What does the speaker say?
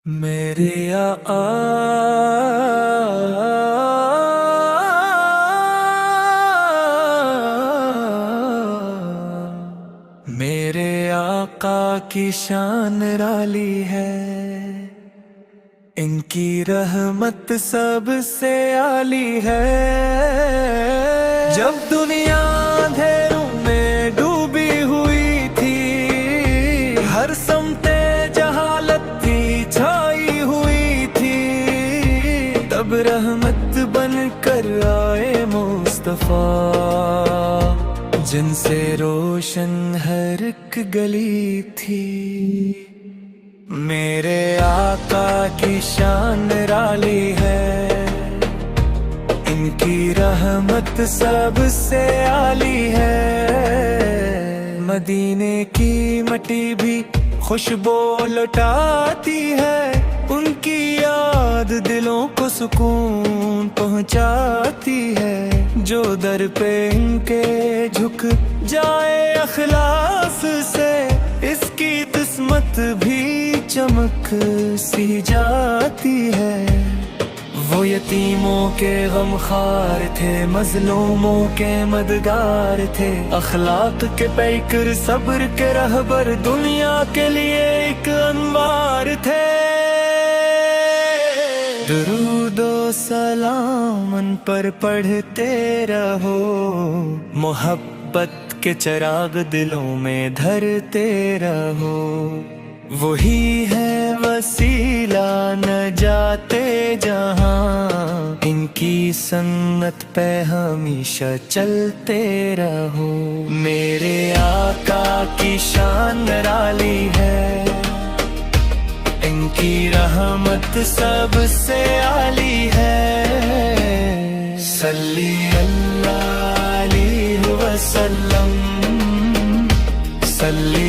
میرے آقا میرے آقا کی شان رالی ہے، ان کی رحمت سب سے عالی ہے۔ جب دنیا اندھیروں میں ڈوبی ہوئی تھی، ہر سمت جہالت تھی چھائی ہوئی تھی، تب رحمت بن کر آئے مصطفیٰ، جن سے روشن ہر ایک گلی تھی۔ میرے آقا کی شان رالی ہے، ان کی رحمت سب سے عالی ہے۔ مدینے کی مٹی بھی خوشبو لٹاتی ہے، ان کی یاد دلوں کو سکون پہنچاتی ہے۔ جو در پہ ان کے جھک جائے اخلاص سے، اس کی قسمت بھی چمک سی جاتی ہے۔ وہ یتیموں کے غمخوار تھے، مظلوموں کے مددگار تھے، اخلاق کے پیکر، صبر کے رہبر، دنیا کے لیے ایک انوار تھے۔ درود و سلام ان پر پڑھتے رہو، محبت کے چراغ دلوں میں دھرتے رہو۔ وہی ہے وسیلہ نجات جہاں، ان کی سنت پہ ہمیشہ چلتے رہو۔ میرے آقا کی شان رالی ہے، ان کی رحمت سب سے عالی ہے۔ صلی اللہ علیہ وسلم، صلی